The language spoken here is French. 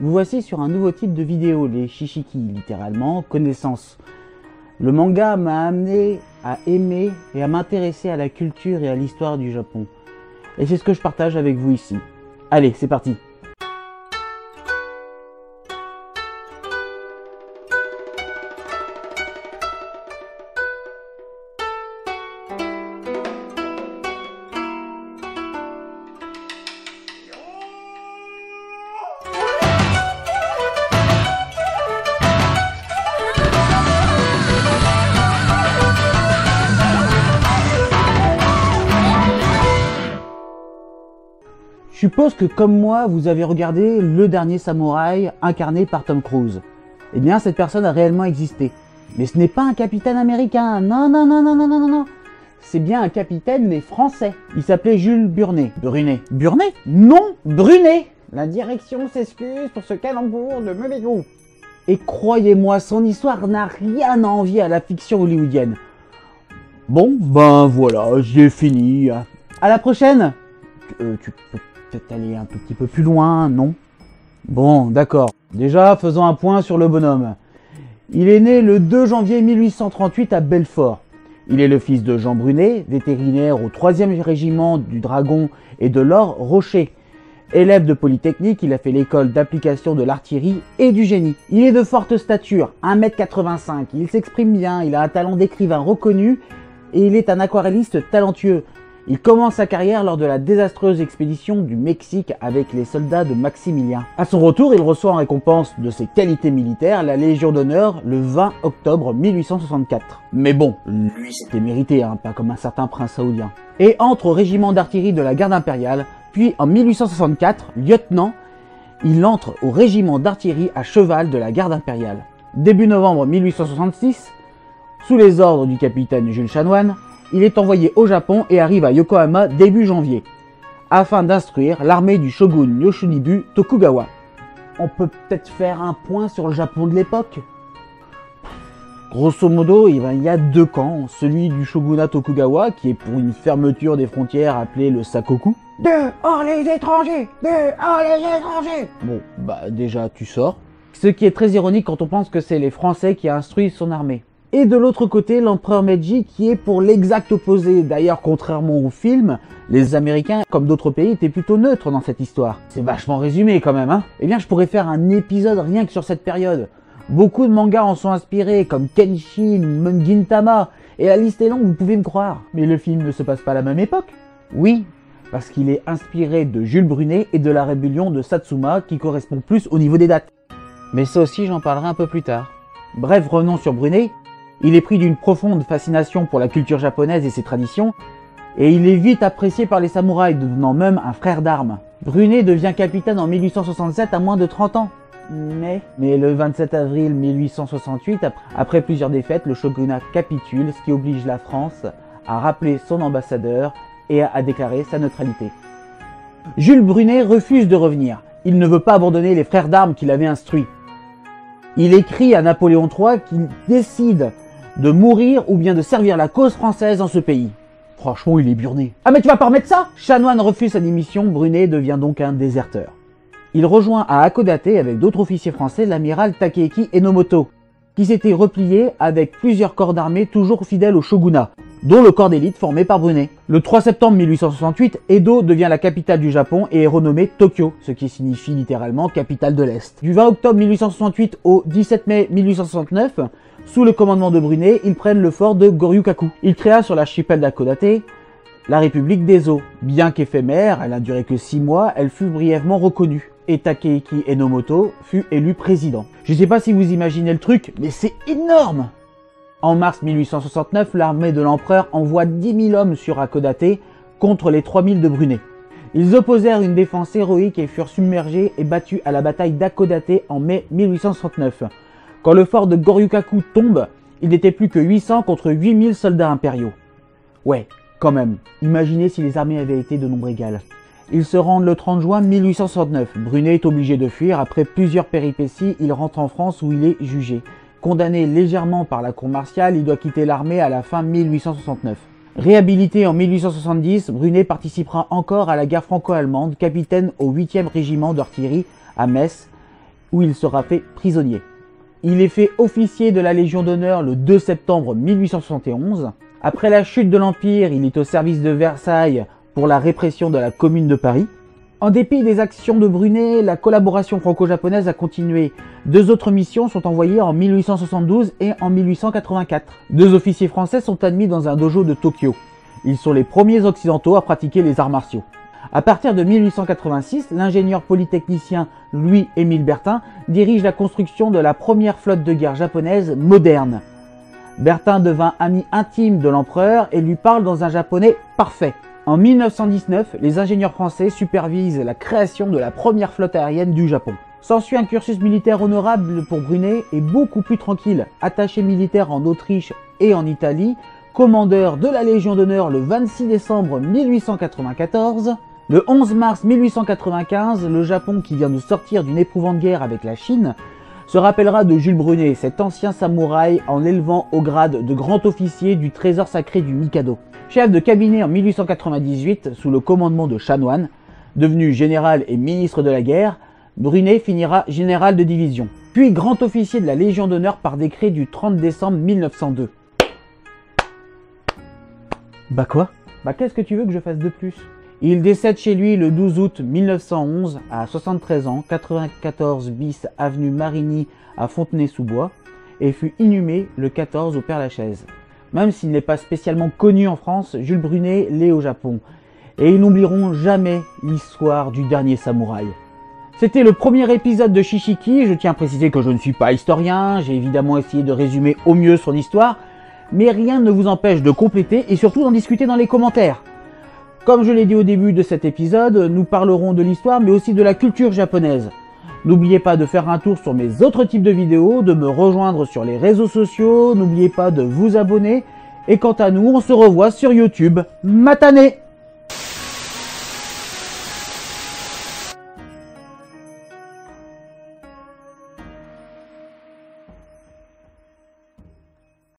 Vous voici sur un nouveau type de vidéo, les shishiki, littéralement, connaissance. Le manga m'a amené à aimer et à m'intéresser à la culture et à l'histoire du Japon. Et c'est ce que je partage avec vous ici. Allez, c'est parti! Je suppose que comme moi, vous avez regardé Le Dernier Samouraï incarné par Tom Cruise. Eh bien, cette personne a réellement existé. Mais ce n'est pas un capitaine américain, non, non, non, non, non, non, non, non. C'est bien un capitaine, mais français. Il s'appelait Jules Burnet. Burnet? Non, Brunet. La direction s'excuse pour ce calembour de mauvais goût. Et croyez-moi, son histoire n'a rien à envier à la fiction hollywoodienne. Bon, ben voilà, j'ai fini. À la prochaine. Tu peux peut-être aller un tout petit peu plus loin, non? Bon, d'accord. Déjà, faisons un point sur le bonhomme. Il est né le 2 janvier 1838 à Belfort. Il est le fils de Jean Brunet, vétérinaire au 3e régiment du Dragon et de l'Or Rocher. Élève de Polytechnique, il a fait l'école d'application de l'artillerie et du génie. Il est de forte stature, 1,85 m, il s'exprime bien, il a un talent d'écrivain reconnu et il est un aquarelliste talentueux. Il commence sa carrière lors de la désastreuse expédition du Mexique avec les soldats de Maximilien. À son retour, il reçoit en récompense de ses qualités militaires la Légion d'honneur le 20 octobre 1864. Mais bon, lui c'était mérité, hein, pas comme un certain prince saoudien. Et entre au régiment d'artillerie de la garde impériale, puis en 1864, lieutenant, il entre au régiment d'artillerie à cheval de la garde impériale. Début novembre 1866, sous les ordres du capitaine Jules Chanoine, il est envoyé au Japon et arrive à Yokohama début janvier, afin d'instruire l'armée du shogun Yoshinobu Tokugawa. On peut peut-être faire un point sur le Japon de l'époque. Grosso modo, il y a deux camps, celui du shogunat Tokugawa, qui est pour une fermeture des frontières appelée le Sakoku. Dehors les étrangers! Dehors les étrangers! Bon, bah déjà tu sors. Ce qui est très ironique quand on pense que c'est les Français qui instruisent son armée. Et de l'autre côté, l'empereur Meiji qui est pour l'exact opposé. D'ailleurs, contrairement au film, les Américains, comme d'autres pays, étaient plutôt neutres dans cette histoire. C'est vachement résumé quand même, hein. Eh bien, je pourrais faire un épisode rien que sur cette période. Beaucoup de mangas en sont inspirés, comme Kenshin, même Gintama, et la liste est longue, vous pouvez me croire. Mais le film ne se passe pas à la même époque. Oui, parce qu'il est inspiré de Jules Brunet et de la rébellion de Satsuma, qui correspond plus au niveau des dates. Mais ça aussi, j'en parlerai un peu plus tard. Bref, revenons sur Brunet. Il est pris d'une profonde fascination pour la culture japonaise et ses traditions, et il est vite apprécié par les samouraïs, devenant même un frère d'armes. Brunet devient capitaine en 1867 à moins de 30 ans. Mais le 27 avril 1868, après plusieurs défaites, le shogunat capitule, ce qui oblige la France à rappeler son ambassadeur et à déclarer sa neutralité. Jules Brunet refuse de revenir. Il ne veut pas abandonner les frères d'armes qu'il avait instruits. Il écrit à Napoléon III qu'il décide de mourir ou bien de servir la cause française dans ce pays. Franchement, il est burné. Ah mais tu vas pas remettre ça? Chanoine refuse sa démission, Brunet devient donc un déserteur. Il rejoint à Hakodate avec d'autres officiers français l'amiral Takeki Enomoto, qui s'était replié avec plusieurs corps d'armée toujours fidèles au shogunat, dont le corps d'élite formé par Brunet. Le 3 septembre 1868, Edo devient la capitale du Japon et est renommée Tokyo, ce qui signifie littéralement capitale de l'Est. Du 20 octobre 1868 au 17 mai 1869, sous le commandement de Brunet, ils prennent le fort de Goryukaku. Il créa sur l'archipel d'Hakodate la République d'Ezo. Bien qu'éphémère, elle n'a duré que 6 mois, elle fut brièvement reconnue. Et Takeki Enomoto fut élu président. Je sais pas si vous imaginez le truc, mais c'est énorme! En mars 1869, l'armée de l'empereur envoie 10 000 hommes sur Hakodate contre les 3 000 de Brunet. Ils opposèrent une défense héroïque et furent submergés et battus à la bataille d'Hakodate en mai 1869. Quand le fort de Goryukaku tombe, il n'était plus que 800 contre 8000 soldats impériaux. Ouais, quand même, imaginez si les armées avaient été de nombre égal. Ils se rendent le 30 juin 1869. Brunet est obligé de fuir. Après plusieurs péripéties, il rentre en France où il est jugé. Condamné légèrement par la cour martiale, il doit quitter l'armée à la fin 1869. Réhabilité en 1870, Brunet participera encore à la guerre franco-allemande, capitaine au 8e régiment d'artillerie à Metz, où il sera fait prisonnier. Il est fait officier de la Légion d'honneur le 2 septembre 1871. Après la chute de l'Empire, il est au service de Versailles pour la répression de la Commune de Paris. En dépit des actions de Brunet, la collaboration franco-japonaise a continué. 2 autres missions sont envoyées en 1872 et en 1884. 2 officiers français sont admis dans un dojo de Tokyo. Ils sont les premiers occidentaux à pratiquer les arts martiaux. À partir de 1886, l'ingénieur polytechnicien Louis-Émile Bertin dirige la construction de la première flotte de guerre japonaise moderne. Bertin devint ami intime de l'empereur et lui parle dans un japonais parfait. En 1919, les ingénieurs français supervisent la création de la première flotte aérienne du Japon. S'ensuit un cursus militaire honorable pour Brunet et beaucoup plus tranquille. Attaché militaire en Autriche et en Italie, commandeur de la Légion d'honneur le 26 décembre 1894. Le 11 mars 1895, le Japon, qui vient de sortir d'une éprouvante guerre avec la Chine, se rappellera de Jules Brunet, cet ancien samouraï, en l'élevant au grade de grand officier du trésor sacré du Mikado. Chef de cabinet en 1898 sous le commandement de Chanoine, devenu général et ministre de la guerre, Brunet finira général de division, puis grand officier de la Légion d'honneur par décret du 30 décembre 1902. Bah quoi? Bah qu'est-ce que tu veux que je fasse de plus? Il décède chez lui le 12 août 1911 à 73 ans, 94 bis avenue Marigny à Fontenay-sous-Bois et fut inhumé le 14 au Père-Lachaise. Même s'il n'est pas spécialement connu en France, Jules Brunet l'est au Japon. Et ils n'oublieront jamais l'histoire du dernier samouraï. C'était le premier épisode de Shishiki. Je tiens à préciser que je ne suis pas historien. J'ai évidemment essayé de résumer au mieux son histoire. Mais rien ne vous empêche de compléter et surtout d'en discuter dans les commentaires. Comme je l'ai dit au début de cet épisode, nous parlerons de l'histoire mais aussi de la culture japonaise. N'oubliez pas de faire un tour sur mes autres types de vidéos, de me rejoindre sur les réseaux sociaux, n'oubliez pas de vous abonner. Et quant à nous, on se revoit sur YouTube. Matane!